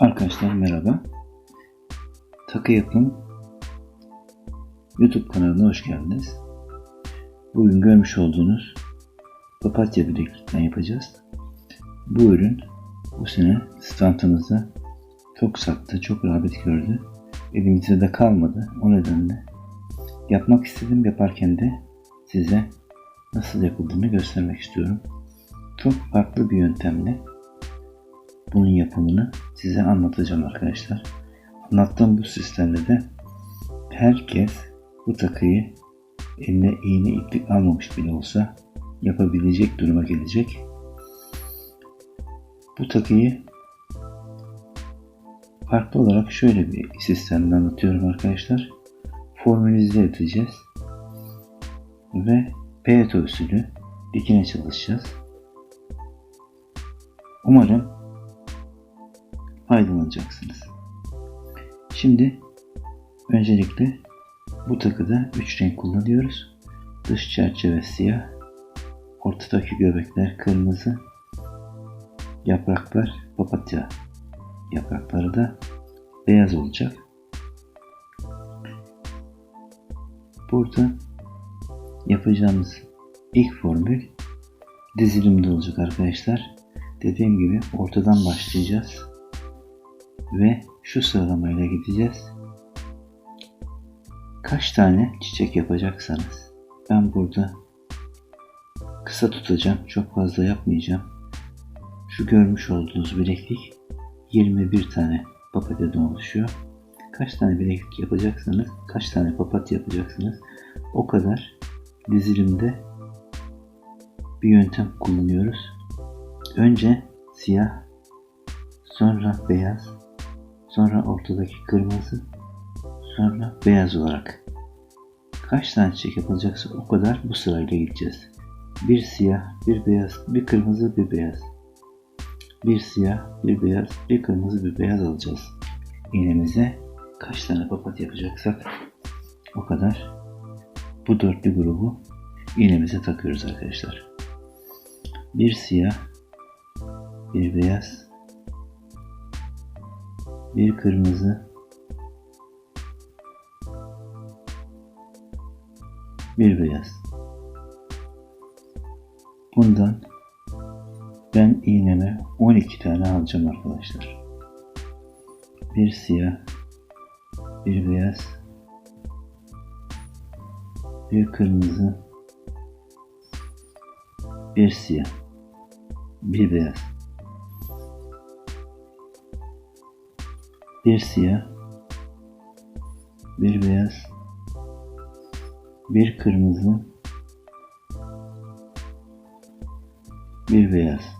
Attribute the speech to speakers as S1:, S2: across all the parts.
S1: Arkadaşlar merhaba. Takı Yapım YouTube kanalına hoş geldiniz. Bugün görmüş olduğunuz papatya bileklikten yapacağız. Bu ürün bu sene standımızda çok sattı, çok rağbet gördü. Elimizde de kalmadı. O nedenle yapmak istedim. Yaparken de size nasıl yapıldığını göstermek istiyorum. Çok farklı bir yöntemle bunun yapımını size anlatacağım arkadaşlar. Anlattığım bu sistemde de herkes bu takıyı eline iğne iplik almamış bile olsa yapabilecek duruma gelecek. Bu takıyı farklı olarak şöyle bir sistemde anlatıyorum arkadaşlar. Formülize edeceğiz ve Pareto usulü dikine çalışacağız. Umarım faydalanacaksınız. Şimdi öncelikle bu takıda 3 renk kullanıyoruz. Dış çerçeve siyah, ortadaki göbekler kırmızı, yapraklar papatya yaprakları da beyaz olacak. Burada yapacağımız ilk formül dizilimde olacak arkadaşlar. Dediğim gibi ortadan başlayacağız ve şu sıralamayla gideceğiz. Kaç tane çiçek yapacaksanız, ben burada kısa tutacağım, çok fazla yapmayacağım. Şu görmüş olduğunuz bileklik 21 tane papatyadan oluşuyor. Kaç tane bileklik yapacaksanız, kaç tane papatya yapacaksınız, o kadar dizilimde bir yöntem kullanıyoruz. Önce siyah, sonra beyaz, sonra ortadaki kırmızı, sonra beyaz olarak. Kaç tane çiçek yapılacaksa o kadar bu sırayla gideceğiz. Bir siyah, bir beyaz, bir kırmızı, bir beyaz. Bir siyah, bir beyaz, bir kırmızı, bir beyaz alacağız. İğnemize kaç tane papatya yapacaksak o kadar bu dörtlü grubu iğnemize takıyoruz arkadaşlar. Bir siyah, bir beyaz, bir kırmızı, bir beyaz. Bundan ben iğneme 12 tane alacağım arkadaşlar. Bir siyah, bir beyaz, bir kırmızı, bir siyah, bir beyaz. Bir siyah, bir beyaz, bir kırmızı, bir beyaz.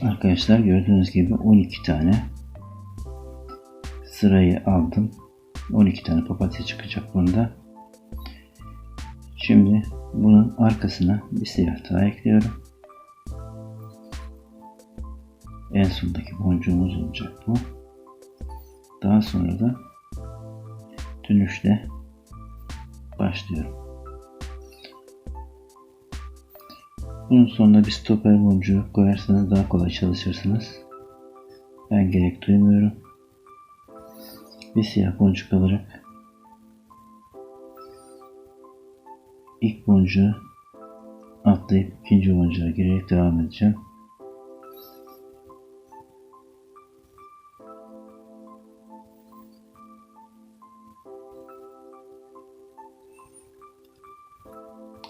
S1: Arkadaşlar gördüğünüz gibi 12 tane sırayı aldım. 12 tane papatya çıkacak bunda. Şimdi bunun arkasına bir siyah daha ekliyorum. En sondaki boncuğumuz olacak bu. Daha sonra da dönüşle başlıyorum. Bunun sonuna bir stoper boncuğu koyarsanız daha kolay çalışırsınız. Ben gerek duymuyorum. Bir siyah boncuk alarak ilk boncuğu atlayıp ikinci boncuğa girerek devam edeceğim.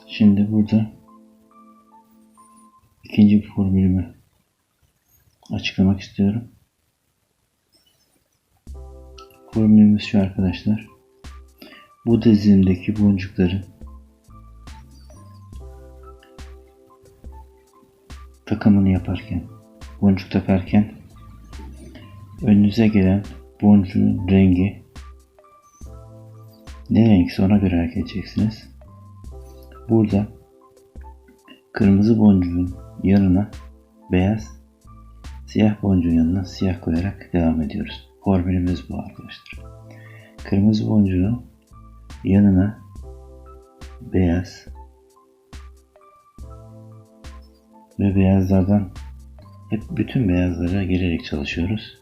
S1: Şimdi burada ikinci bir formülümü açıklamak istiyorum. Formülümüz şu arkadaşlar. Bu dizilimdeki boncukların takımını yaparken, boncuk takarken önünüze gelen boncuğun rengi ne renkse ona göre hareket edeceksiniz. Burada kırmızı boncuğun yanına beyaz, siyah boncuğun yanına siyah koyarak devam ediyoruz. Formülümüz bu arkadaşlar. Kırmızı boncuğun yanına beyaz ve beyazlardan hep bütün beyazlara gelerek çalışıyoruz.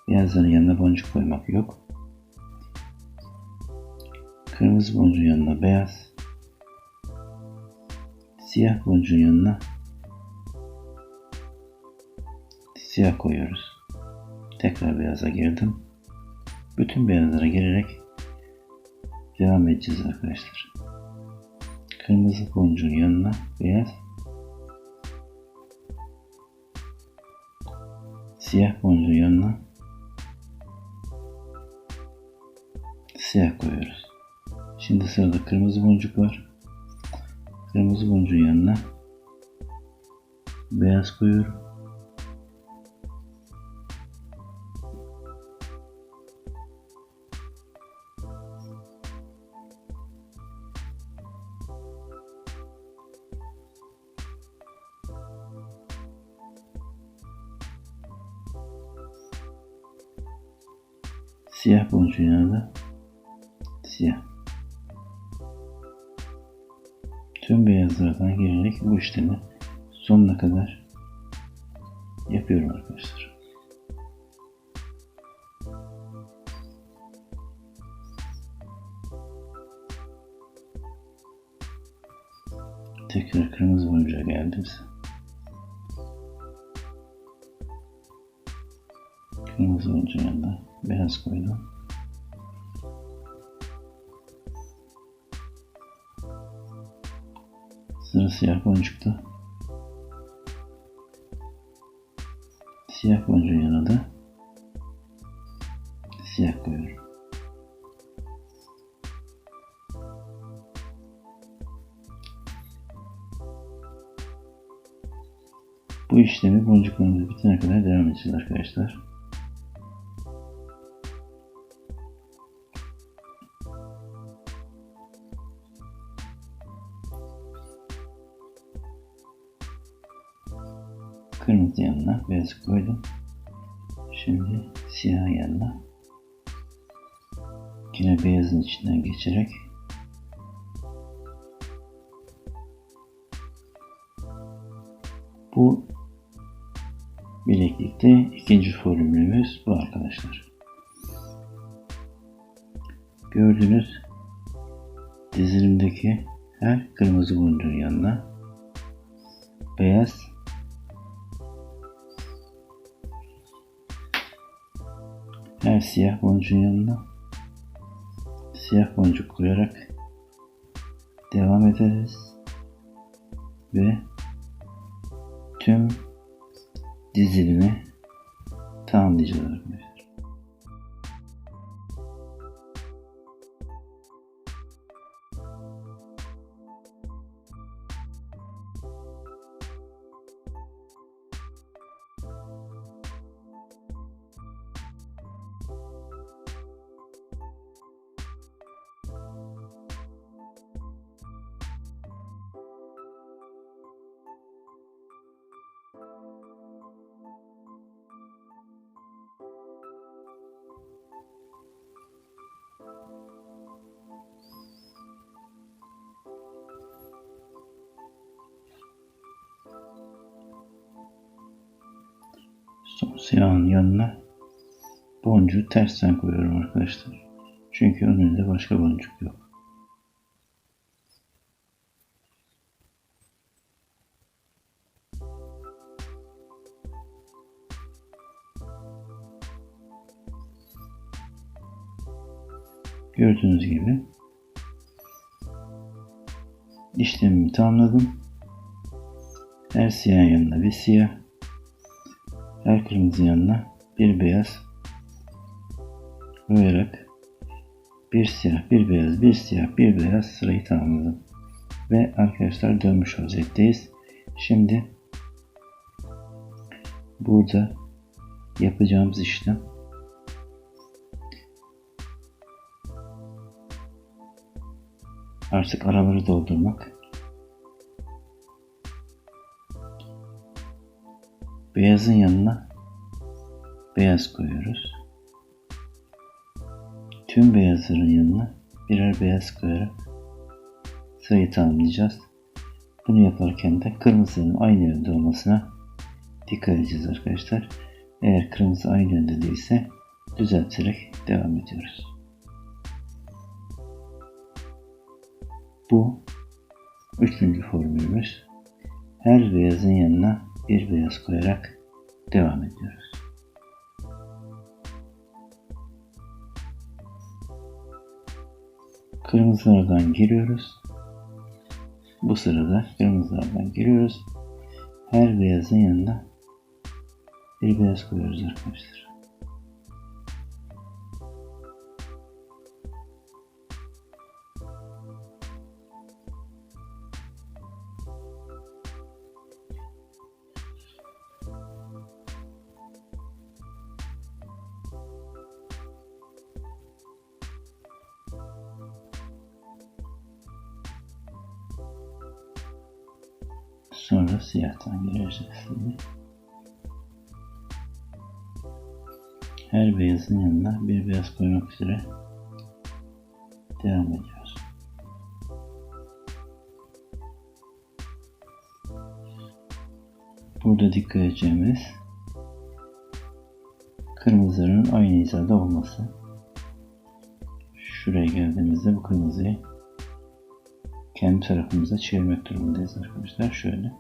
S1: Beyazların yanına boncuk koymak yok. Kırmızı boncuğun yanına beyaz, siyah boncuğun yanına siyah koyuyoruz. Tekrar beyaza girdim. Bütün beyazlara gelerek devam edeceğiz arkadaşlar. Kırmızı boncuğun yanına beyaz, siyah boncuğun yanına siyah koyuyoruz. Şimdi sırada kırmızı boncuk var. Kırmızı boncuğun yanına beyaz koyuyorum. Siyah boncuğun yanına siyah. Tüm beyazlardan gelerek bu işlemi sonuna kadar yapıyorum arkadaşlar. Tekrar kırmızı boncuğa geldim. Kırmızı boncuğun yanına beyaz koydum. Sıra siyah boncukta. Siyah boncuğun yanına da siyah koyuyorum. Bu işlemi boncuklarımız bitene kadar devam edeceğiz arkadaşlar. Kırmızı yanına beyaz koydum. Şimdi siyah yanına yine beyazın içinden geçerek bu bileklikte ikinci formülümüz bu arkadaşlar. Gördüğünüz dizilimdeki her kırmızı boncuğun yanına beyaz, her siyah boncuğun yanına siyah boncuk koyarak devam ederiz ve tüm dizilimi tamamlayacağız arkadaşlar. Son siyahın yanına boncuğu tersten koyuyorum arkadaşlar. Çünkü önünde başka boncuk yok. Gördüğünüz gibi işlemimi tamamladım. Her siyah yanına bir siyah, her kırmızı yanına bir beyaz koyarak bir siyah, bir beyaz, bir siyah, bir beyaz sırayı tamamladım. Ve arkadaşlar dönmüş vaziyetteyiz. Şimdi burada yapacağımız işlem Artık araları doldurmak. Beyazın yanına beyaz koyuyoruz. Tüm beyazların yanına birer beyaz koyarak sırayı tamamlayacağız. Bunu yaparken de kırmızının aynı yönde olmasına dikkat edeceğiz arkadaşlar. Eğer kırmızı aynı yönde değilse düzelterek devam ediyoruz. Bu üçüncü formülümüz. Her beyazın yanına bir beyaz koyarak devam ediyoruz. Kırmızılardan giriyoruz. Bu sırada kırmızılardan giriyoruz. Her beyazın yanına bir beyaz koyuyoruz arkadaşlar. Sonra siyahtan gireceğiz şimdi. Her beyazın yanına bir beyaz koymak üzere devam ediyoruz. Burada dikkat edeceğimiz kırmızıların aynı hizada olması. Şuraya geldiğimizde bu kırmızıyı kendi tarafımıza çevirmek durumundayız arkadaşlar. Şöyle.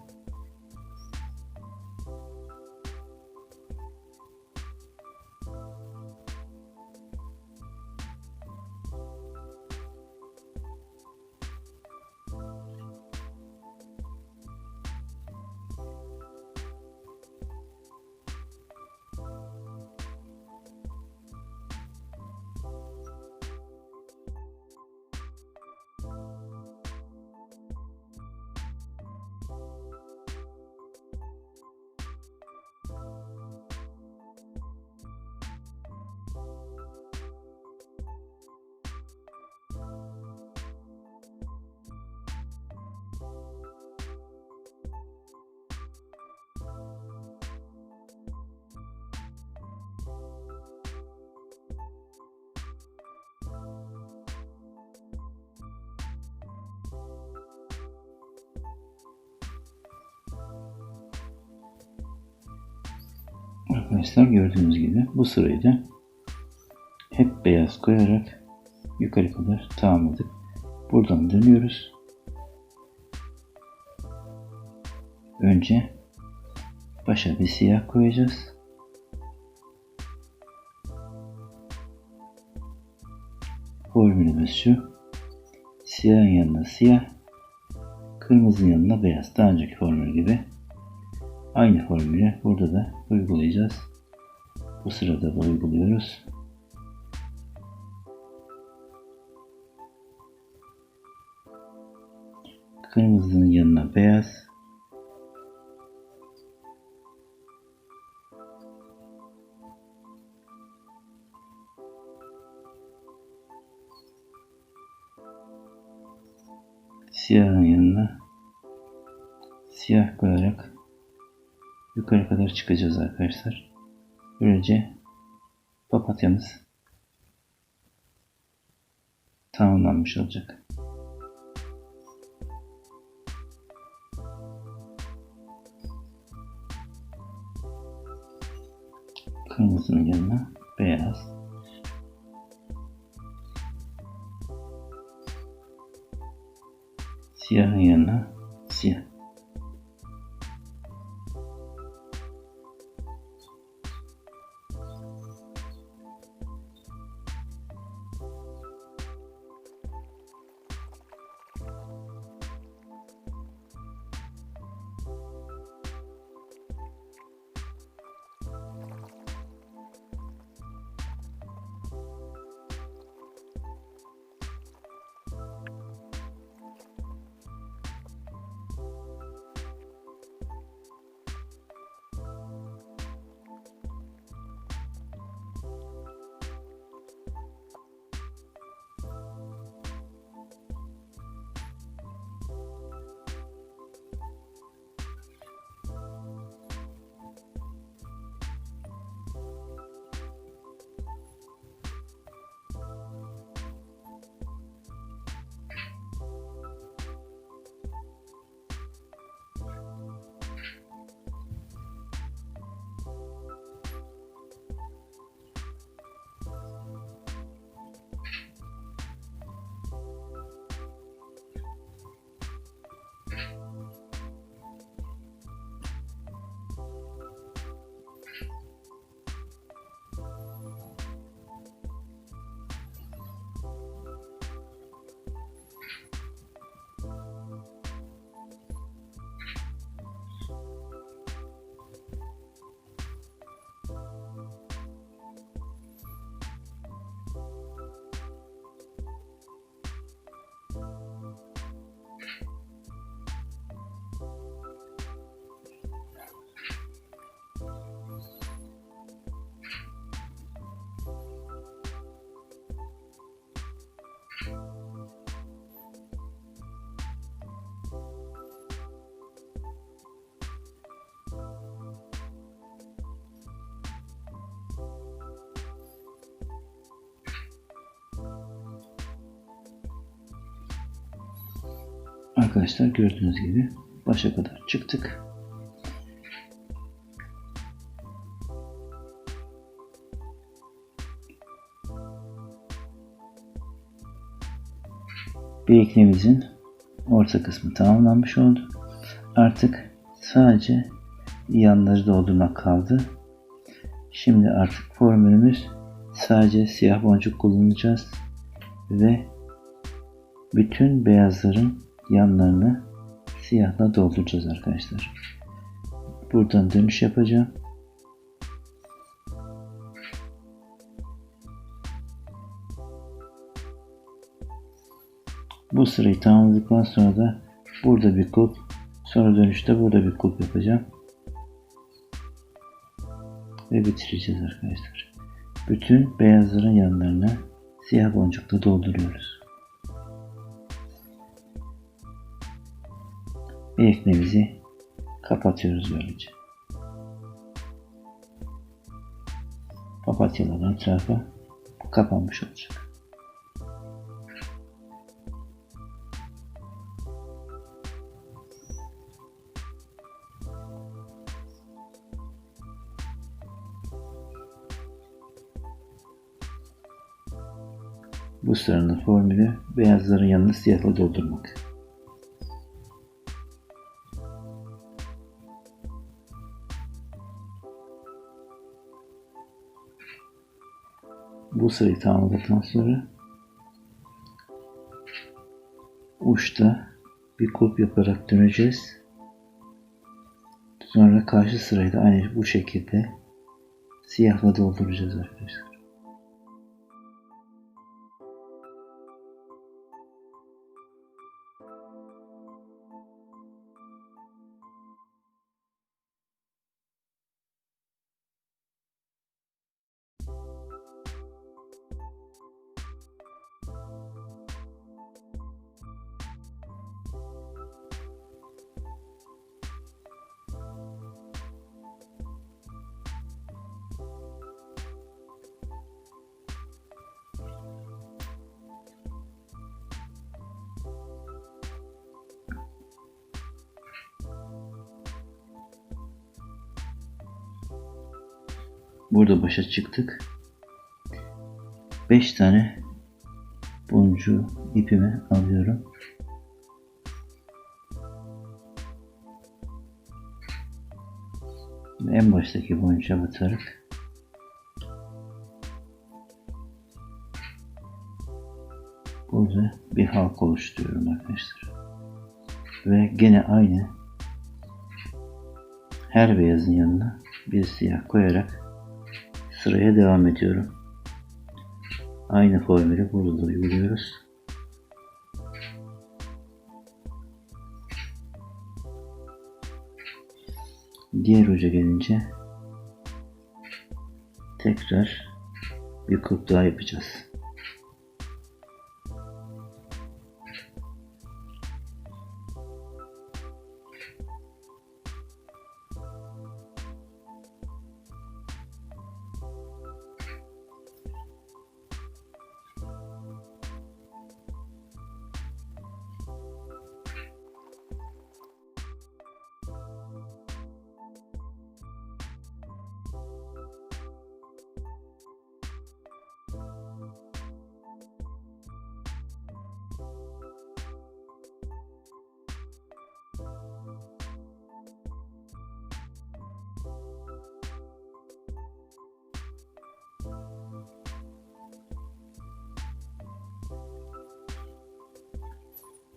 S1: Arkadaşlar gördüğünüz gibi bu sırayı da hep beyaz koyarak yukarı kadar tamamladık. Buradan dönüyoruz. Önce başa bir siyah koyacağız. Formülümüz şu. Siyahın yanına siyah, kırmızının yanına beyaz. Daha önceki formül gibi. Aynı formülü burada da uygulayacağız. Bu sırada da uyguluyoruz. Kırmızının yanına beyaz. Siyahın yanına siyah koyarak yukarı kadar çıkacağız arkadaşlar. Böylece papatyamız tamamlanmış olacak. Kırmızının yanına beyaz. Siyahın yanına siyah. Arkadaşlar gördüğünüz gibi başa kadar çıktık. Bir eklemimizin orta kısmı tamamlanmış oldu. Artık sadece yanları doldurmak kaldı. Şimdi artık formülümüz sadece siyah boncuk kullanacağız ve bütün beyazların yanlarını siyahla dolduracağız arkadaşlar. Buradan dönüş yapacağım. Bu sırayı tamamladıktan sonra da burada bir kulp, sonra dönüşte burada bir kulp yapacağım. Ve bitireceğiz arkadaşlar. Bütün beyazların yanlarına siyah boncukla dolduruyoruz. Ve ekmemizi kapatıyoruz böylece. Papatyaların etrafı kapanmış olacak. Bu sıranın formülü beyazların yanını siyahla doldurmak. Bu sırayı tamamladıktan sonra uçta bir kulp yaparak döneceğiz. Sonra karşı sırayı da aynı bu şekilde siyahla dolduracağız arkadaşlar. Burada başa çıktık. 5 tane boncuğu ipime alıyorum. Ve en baştaki boncuğa batarak burada bir halk oluşturuyorum arkadaşlar. Ve gene aynı her beyazın yanına bir siyah koyarak sıraya devam ediyorum. Aynı formülü burada da uyguluyoruz. Diğer uca gelince tekrar bir kulp daha yapacağız.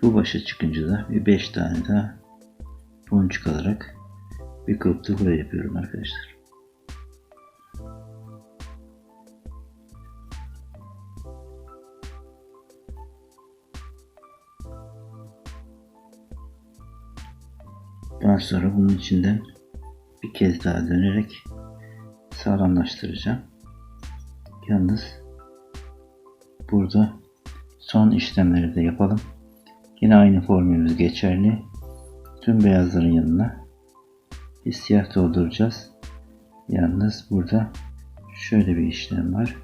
S1: Bu başa çıkınca da bir 5 tane daha boncuk alarak bir kulp da buraya yapıyorum arkadaşlar. Daha sonra bunun içinden bir kez daha dönerek sağlamlaştıracağım. Yalnız burada son işlemleri de yapalım. Yine aynı formülümüz geçerli. Tüm beyazların yanına bir siyah dolduracağız. Yalnız burada şöyle bir işlem var.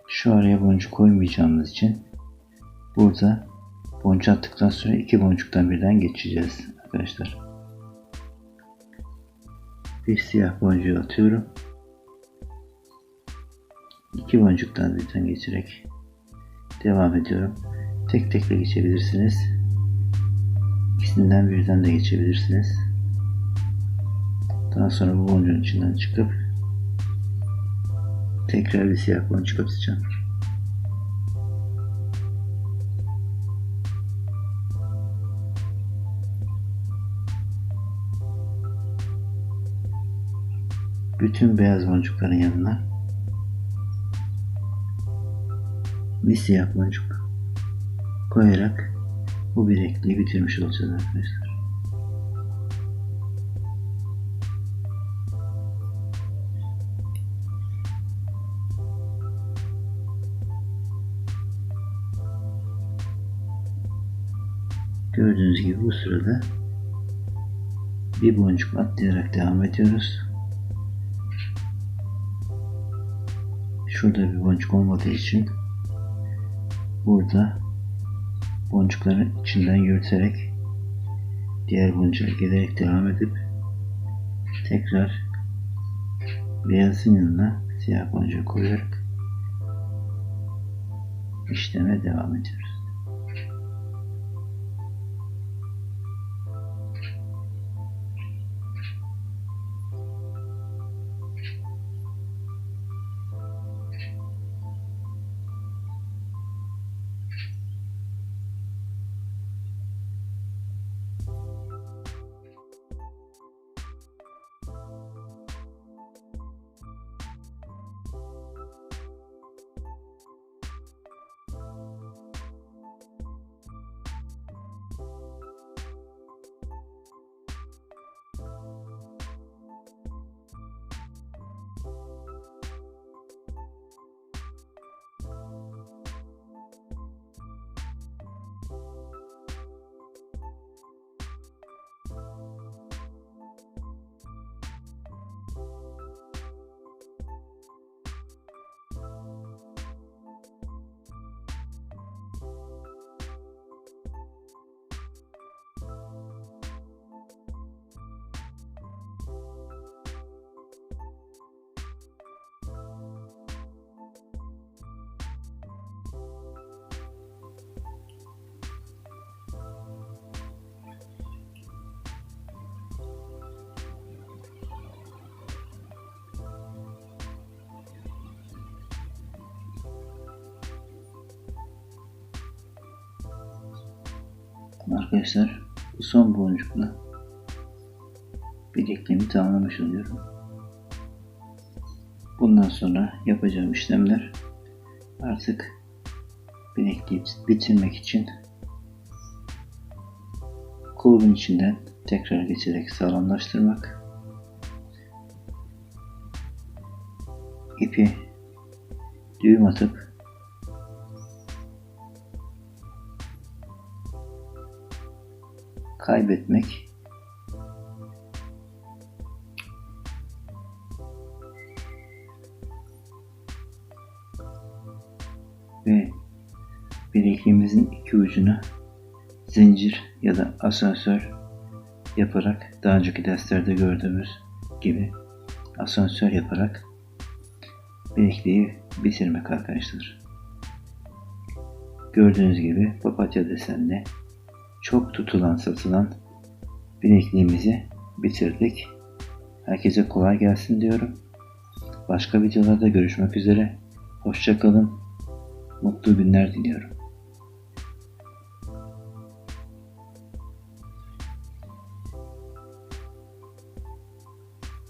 S1: Şu araya boncuk koymayacağımız için burada boncuğu attıktan sonra 2 boncuktan birden geçeceğiz arkadaşlar. Bir siyah boncuğu atıyorum. 2 boncuktan birden geçerek devam ediyorum. Tek tek de geçebilirsiniz. İkisinden birden de geçebilirsiniz. Daha sonra bu boncuğun içinden çıkıp tekrar bir siyah boncuk atacağım. Bütün beyaz boncukların yanına bir siyah boncuk koyarak bu bilekliği bitirmiş olacağız arkadaşlar. Gördüğünüz gibi bu sırada bir boncuk atlayarak devam ediyoruz. Şurada bir boncuk olmadığı için burada boncukların içinden yürüterek diğer boncuğa gelerek devam edip tekrar beyazın yanına siyah boncuğu koyarak işleme devam ediyoruz. Arkadaşlar bu son boncukla bilekliğimi tamamlamış oluyorum. Bundan sonra yapacağım işlemler artık bilekliği bitirmek için kulbun içinden tekrar geçerek sağlamlaştırmak, ipi düğüm atıp kaybetmek ve bilekliğimizin iki ucuna zincir ya da asansör yaparak daha önceki derslerde gördüğümüz gibi asansör yaparak bilekliği bitirmek arkadaşlar. Gördüğünüz gibi papatya desenli çok tutulan satılan bilekliğimizi bitirdik. Herkese kolay gelsin diyorum. Başka videolarda görüşmek üzere. Hoşça kalın. Mutlu günler diliyorum.